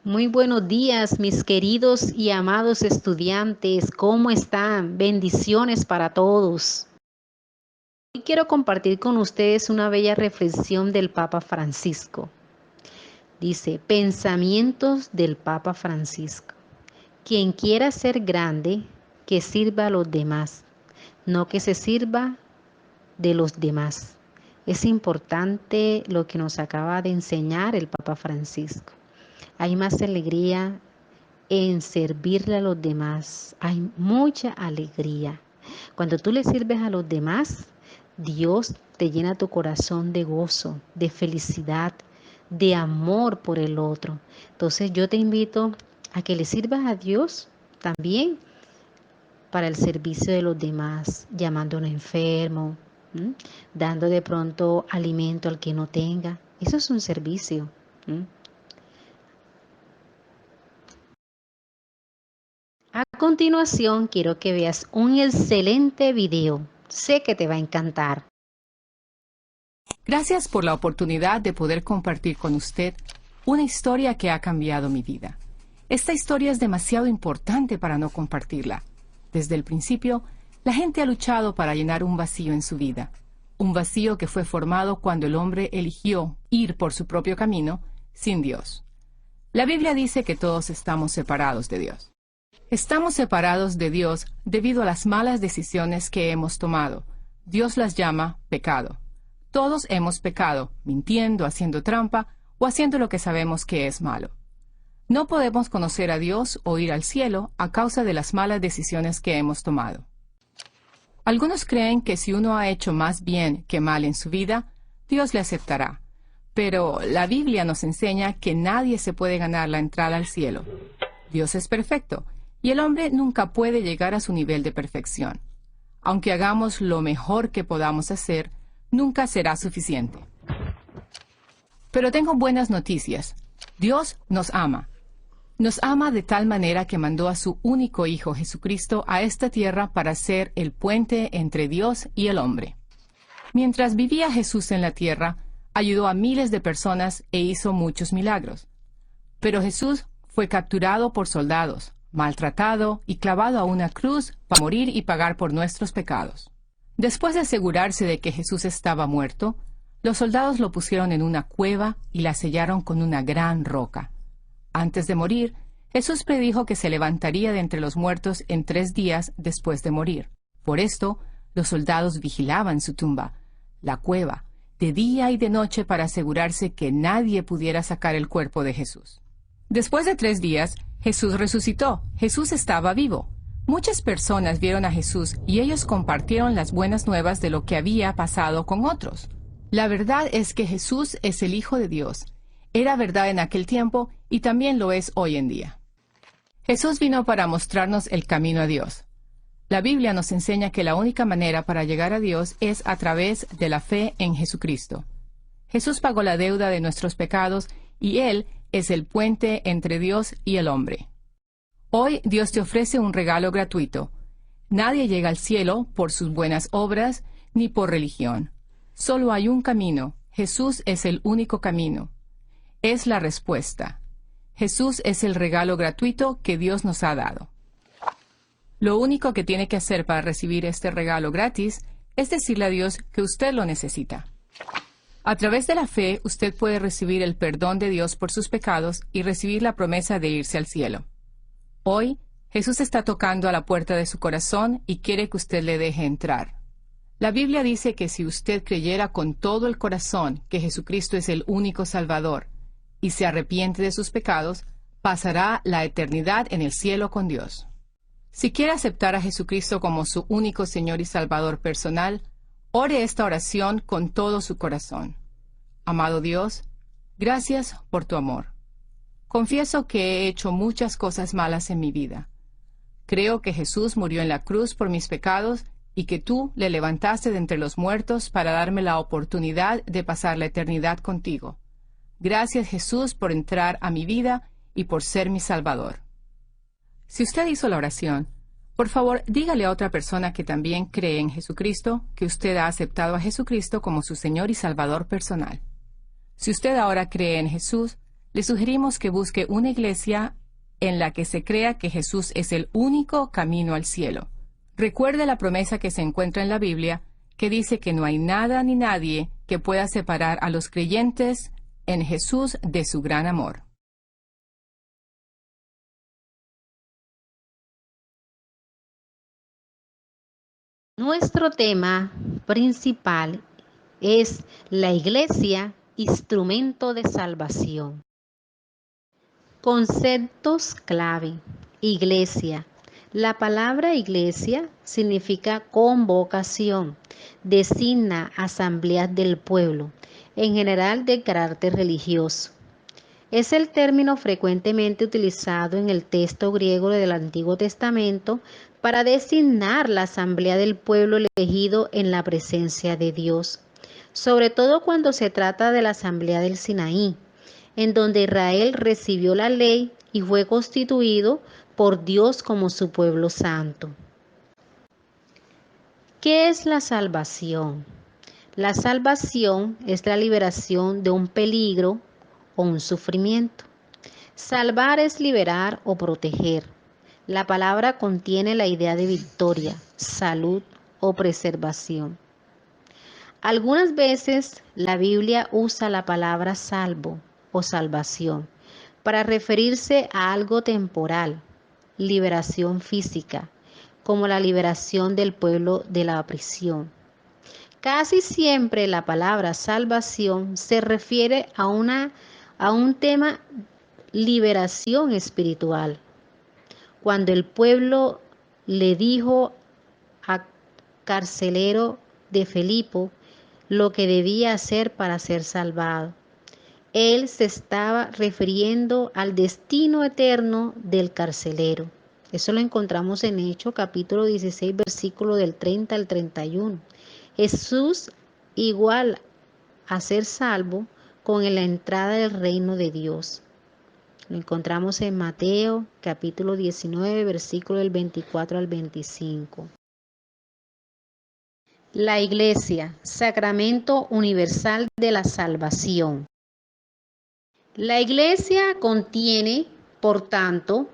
Muy buenos días, mis queridos y amados estudiantes. ¿Cómo están? Bendiciones para todos. Hoy quiero compartir con ustedes una bella reflexión del Papa Francisco. Dice, pensamientos del Papa Francisco. Quien quiera ser grande, que sirva a los demás, no que se sirva de los demás. Es importante lo que nos acaba de enseñar el Papa Francisco. Hay más alegría en servirle a los demás. Hay mucha alegría. Cuando tú le sirves a los demás, Dios te llena tu corazón de gozo, de felicidad, de amor por el otro. Entonces yo te invito a que le sirvas a Dios también para el servicio de los demás, llamando a un enfermo, ¿m? Dando de pronto alimento al que no tenga. Eso es un servicio. ¿M? A continuación, quiero que veas un excelente video. Sé que te va a encantar. Gracias por la oportunidad de poder compartir con usted una historia que ha cambiado mi vida. Esta historia es demasiado importante para no compartirla. Desde el principio, la gente ha luchado para llenar un vacío en su vida. Un vacío que fue formado cuando el hombre eligió ir por su propio camino sin Dios. La Biblia dice que todos estamos separados de Dios. Estamos separados de Dios debido a las malas decisiones que hemos tomado. Dios las llama pecado. Todos hemos pecado, mintiendo, haciendo trampa o haciendo lo que sabemos que es malo. No podemos conocer a Dios o ir al cielo a causa de las malas decisiones que hemos tomado. Algunos creen que si uno ha hecho más bien que mal en su vida, Dios le aceptará. Pero la Biblia nos enseña que nadie se puede ganar la entrada al cielo. Dios es perfecto y el hombre nunca puede llegar a su nivel de perfección. Aunque hagamos lo mejor que podamos hacer, nunca será suficiente. Pero tengo buenas noticias. Dios nos ama. Nos ama de tal manera que mandó a su único Hijo Jesucristo a esta tierra para ser el puente entre Dios y el hombre. Mientras vivía Jesús en la tierra, ayudó a miles de personas e hizo muchos milagros. Pero Jesús fue capturado por soldados, maltratado y clavado a una cruz para morir y pagar por nuestros pecados. Después de asegurarse de que Jesús estaba muerto, los soldados lo pusieron en una cueva y la sellaron con una gran roca. Antes de morir, Jesús predijo que se levantaría de entre los muertos en 3 días después de morir. Por esto, los soldados vigilaban su tumba, la cueva, de día y de noche para asegurarse que nadie pudiera sacar el cuerpo de Jesús. Después de 3 días, Jesús resucitó. Jesús estaba vivo. Muchas personas vieron a Jesús y ellos compartieron las buenas nuevas de lo que había pasado con otros. La verdad es que Jesús es el Hijo de Dios. Era verdad en aquel tiempo y también lo es hoy en día. Jesús vino para mostrarnos el camino a Dios. La Biblia nos enseña que la única manera para llegar a Dios es a través de la fe en Jesucristo. Jesús pagó la deuda de nuestros pecados y Él es el puente entre Dios y el hombre. Hoy Dios te ofrece un regalo gratuito. Nadie llega al cielo por sus buenas obras ni por religión. Solo hay un camino. Jesús es el único camino. Es la respuesta. Jesús es el regalo gratuito que Dios nos ha dado. Lo único que tiene que hacer para recibir este regalo gratis es decirle a Dios que usted lo necesita. A través de la fe, usted puede recibir el perdón de Dios por sus pecados y recibir la promesa de irse al cielo. Hoy, Jesús está tocando a la puerta de su corazón y quiere que usted le deje entrar. La Biblia dice que si usted creyera con todo el corazón que Jesucristo es el único Salvador y se arrepiente de sus pecados, pasará la eternidad en el cielo con Dios. Si quiere aceptar a Jesucristo como su único Señor y Salvador personal, ore esta oración con todo su corazón. Amado Dios, gracias por tu amor. Confieso que he hecho muchas cosas malas en mi vida. Creo que Jesús murió en la cruz por mis pecados y que tú le levantaste de entre los muertos para darme la oportunidad de pasar la eternidad contigo. Gracias, Jesús, por entrar a mi vida y por ser mi Salvador. Si usted hizo la oración, por favor, dígale a otra persona que también cree en Jesucristo que usted ha aceptado a Jesucristo como su Señor y Salvador personal. Si usted ahora cree en Jesús, le sugerimos que busque una iglesia en la que se crea que Jesús es el único camino al cielo. Recuerde la promesa que se encuentra en la Biblia, que dice que no hay nada ni nadie que pueda separar a los creyentes en Jesús de su gran amor. Nuestro tema principal es la iglesia, instrumento de salvación. Conceptos clave. Iglesia. La palabra iglesia significa convocación, designa asambleas del pueblo, en general de carácter religioso. Es el término frecuentemente utilizado en el texto griego del Antiguo Testamento para designar la asamblea del pueblo elegido en la presencia de Dios, sobre todo cuando se trata de la asamblea del Sinaí, en donde Israel recibió la ley y fue constituido por Dios como su pueblo santo. ¿Qué es la salvación? La salvación es la liberación de un peligro o un sufrimiento. Salvar es liberar o proteger. La palabra contiene la idea de victoria, salud o preservación. Algunas veces la Biblia usa la palabra salvo o salvación para referirse a algo temporal, liberación física, como la liberación del pueblo de la prisión. Casi siempre la palabra salvación se refiere a un tema liberación espiritual. Cuando el pueblo le dijo a carcelero de Filipo lo que debía hacer para ser salvado, él se estaba refiriendo al destino eterno del carcelero. Eso lo encontramos en Hechos capítulo 16, versículo del 30 al 31. Jesús igual a ser salvo con la entrada del reino de Dios. Lo encontramos en Mateo capítulo 19, versículo del 24 al 25. La Iglesia, sacramento universal de la salvación. La Iglesia contiene, por tanto,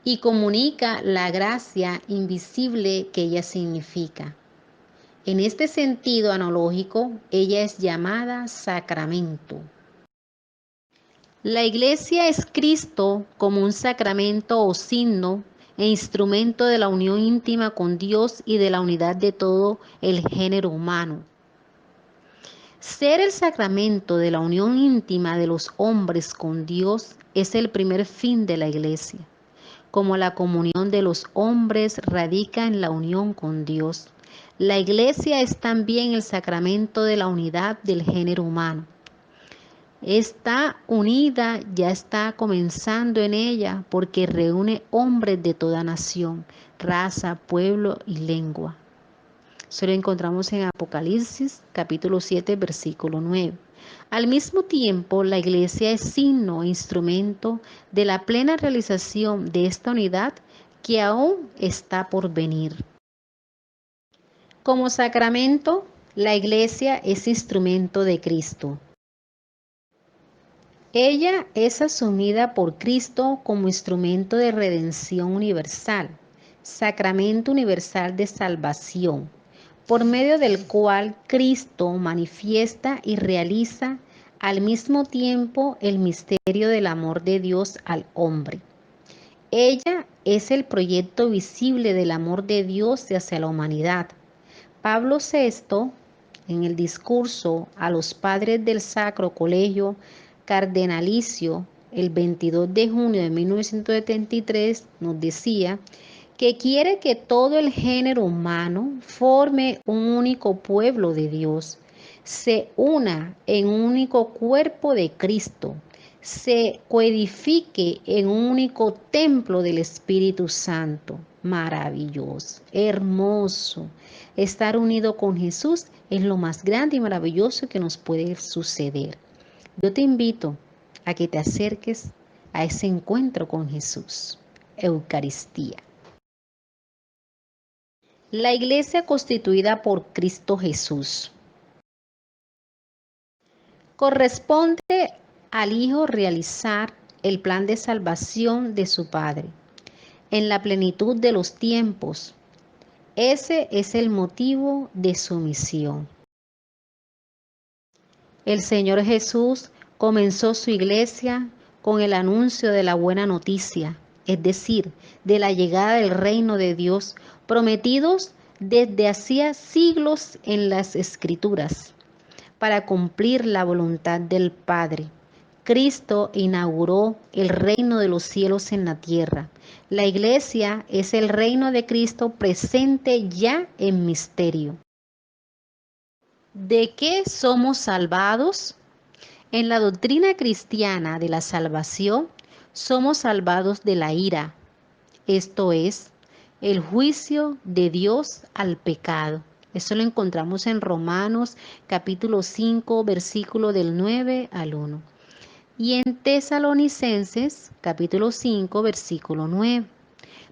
y comunica la gracia invisible que ella significa. En este sentido analógico, ella es llamada sacramento. La Iglesia es Cristo como un sacramento o signo e instrumento de la unión íntima con Dios y de la unidad de todo el género humano. Ser el sacramento de la unión íntima de los hombres con Dios es el primer fin de la Iglesia. Como la comunión de los hombres radica en la unión con Dios, la Iglesia es también el sacramento de la unidad del género humano. Está unida, ya está comenzando en ella, porque reúne hombres de toda nación, raza, pueblo y lengua. Eso lo encontramos en Apocalipsis, capítulo 7, versículo 9. Al mismo tiempo, la Iglesia es signo e instrumento de la plena realización de esta unidad que aún está por venir. Como sacramento, la Iglesia es instrumento de Cristo. Ella es asumida por Cristo como instrumento de redención universal, sacramento universal de salvación, por medio del cual Cristo manifiesta y realiza al mismo tiempo el misterio del amor de Dios al hombre. Ella es el proyecto visible del amor de Dios hacia la humanidad. Pablo VI, en el discurso a los padres del Sacro Colegio Cardenalicio, el 22 de junio de 1973, nos decía que quiere que todo el género humano forme un único pueblo de Dios, se una en un único cuerpo de Cristo, se coedifique en un único templo del Espíritu Santo. Maravilloso, hermoso. Estar unido con Jesús es lo más grande y maravilloso que nos puede suceder. Yo te invito a que te acerques a ese encuentro con Jesús. Eucaristía. La Iglesia constituida por Cristo Jesús corresponde al Hijo realizar el plan de salvación de su Padre en la plenitud de los tiempos. Ese es el motivo de su misión. El Señor Jesús comenzó su iglesia con el anuncio de la buena noticia, es decir, de la llegada del reino de Dios, prometidos desde hacía siglos en las Escrituras, para cumplir la voluntad del Padre. Cristo inauguró el reino de los cielos en la tierra. La iglesia es el reino de Cristo presente ya en misterio. ¿De qué somos salvados? En la doctrina cristiana de la salvación, somos salvados de la ira, esto es, el juicio de Dios al pecado. Eso lo encontramos en Romanos capítulo 5, versículo del 9 al 1. Y en Tesalonicenses capítulo 5, versículo 9.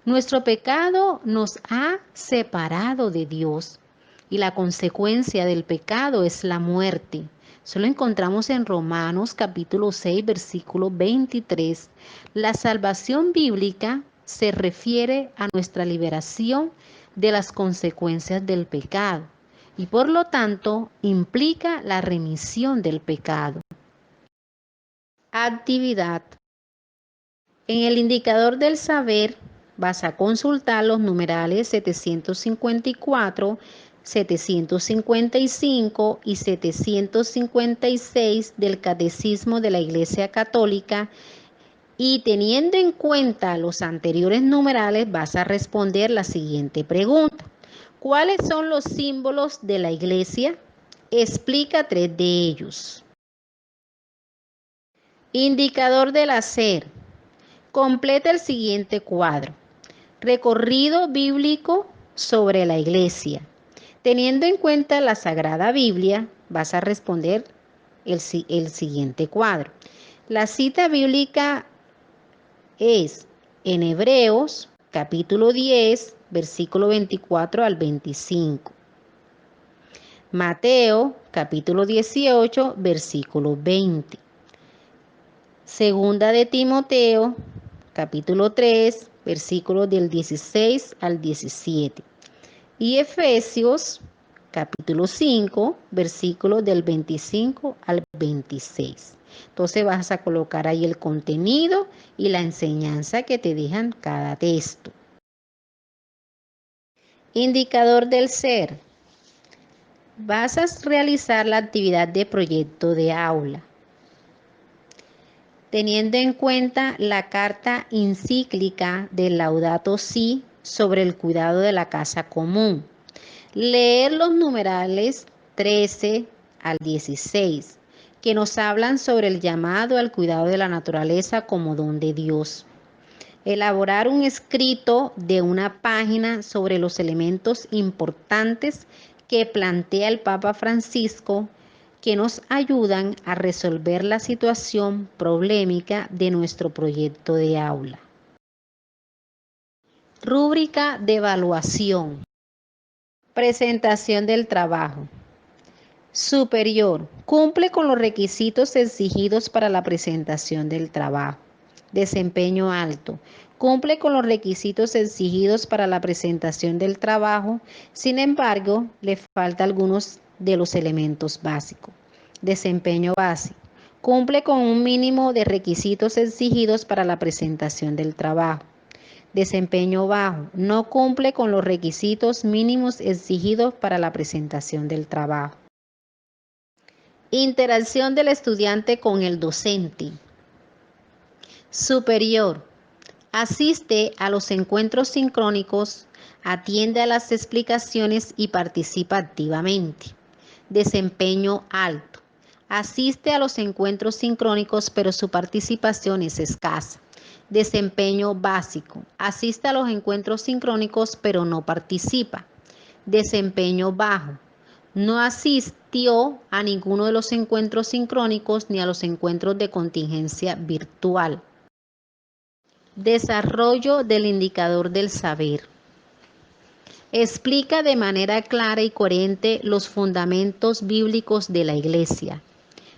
Nuestro pecado nos ha separado de Dios y la consecuencia del pecado es la muerte. Eso lo encontramos en Romanos capítulo 6, versículo 23. La salvación bíblica se refiere a nuestra liberación de las consecuencias del pecado y por lo tanto implica la remisión del pecado. Actividad. En el indicador del saber vas a consultar los numerales 754, 755 y 756 del Catecismo de la Iglesia Católica y teniendo en cuenta los anteriores numerales vas a responder la siguiente pregunta. ¿Cuáles son los símbolos de la Iglesia? Explica 3 de ellos. Indicador del hacer. Completa el siguiente cuadro. Recorrido bíblico sobre la Iglesia. Teniendo en cuenta la Sagrada Biblia, vas a responder el siguiente cuadro. La cita bíblica es en Hebreos, capítulo 10, versículo 24 al 25. Mateo, capítulo 18, versículo 20. Segunda de Timoteo, capítulo 3, versículos del 16 al 17. Y Efesios, capítulo 5, versículos del 25 al 26. Entonces vas a colocar ahí el contenido y la enseñanza que te dejan cada texto. Indicador del ser. Vas a realizar la actividad de proyecto de aula, teniendo en cuenta la carta encíclica del Laudato Si sobre el cuidado de la casa común. Leer los numerales 13 al 16, que nos hablan sobre el llamado al cuidado de la naturaleza como don de Dios. Elaborar un escrito de una página sobre los elementos importantes que plantea el Papa Francisco que nos ayudan a resolver la situación problemática de nuestro proyecto de aula. Rúbrica de evaluación. Presentación del trabajo. Superior. Cumple con los requisitos exigidos para la presentación del trabajo. Desempeño alto. Cumple con los requisitos exigidos para la presentación del trabajo, sin embargo, le falta algunos de los elementos básicos. Desempeño básico. Cumple con un mínimo de requisitos exigidos para la presentación del trabajo. Desempeño bajo. No cumple con los requisitos mínimos exigidos para la presentación del trabajo. Interacción del estudiante con el docente. Superior. Asiste a los encuentros sincrónicos, atiende a las explicaciones y participa activamente. Desempeño alto. Asiste a los encuentros sincrónicos, pero su participación es escasa. Desempeño básico. Asiste a los encuentros sincrónicos, pero no participa. Desempeño bajo. No asistió a ninguno de los encuentros sincrónicos ni a los encuentros de contingencia virtual. Desarrollo del indicador del saber. Explica de manera clara y coherente los fundamentos bíblicos de la Iglesia.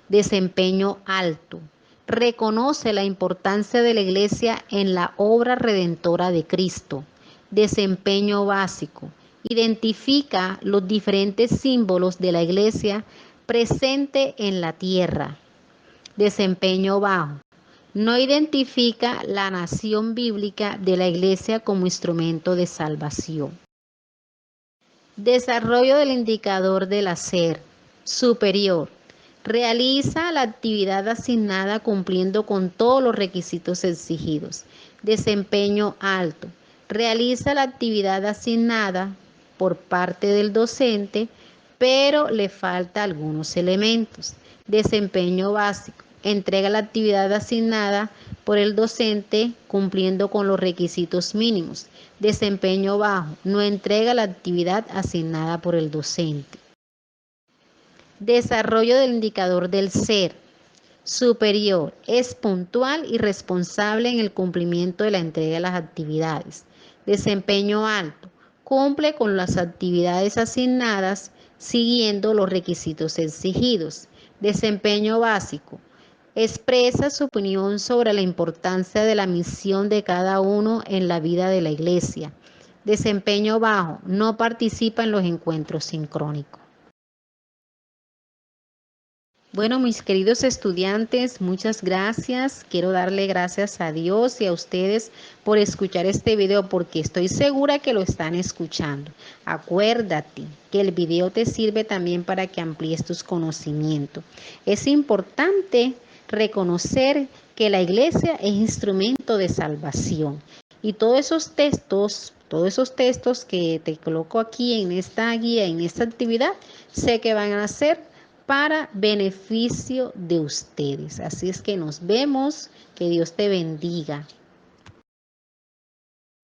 Desempeño alto. Reconoce la importancia de la iglesia en la obra redentora de Cristo. Desempeño básico. Identifica los diferentes símbolos de la iglesia presente en la tierra. Desempeño bajo. No identifica la nación bíblica de la iglesia como instrumento de salvación. Desarrollo del indicador del hacer superior. Realiza la actividad asignada cumpliendo con todos los requisitos exigidos. Desempeño alto. Realiza la actividad asignada por parte del docente, pero le falta algunos elementos. Desempeño básico. Entrega la actividad asignada por el docente cumpliendo con los requisitos mínimos. Desempeño bajo. No entrega la actividad asignada por el docente. Desarrollo del indicador del ser superior. Es puntual y responsable en el cumplimiento de la entrega de las actividades. Desempeño alto. Cumple con las actividades asignadas siguiendo los requisitos exigidos. Desempeño básico. Expresa su opinión sobre la importancia de la misión de cada uno en la vida de la iglesia. Desempeño bajo. No participa en los encuentros sincrónicos. Bueno, mis queridos estudiantes, muchas gracias. Quiero darle gracias a Dios y a ustedes por escuchar este video porque estoy segura que lo están escuchando. Acuérdate que el video te sirve también para que amplíes tus conocimientos. Es importante reconocer que la iglesia es instrumento de salvación y todos esos textos que te coloco aquí en esta guía, en esta actividad, sé que van a ser para beneficio de ustedes. Así es que nos vemos. Que Dios te bendiga.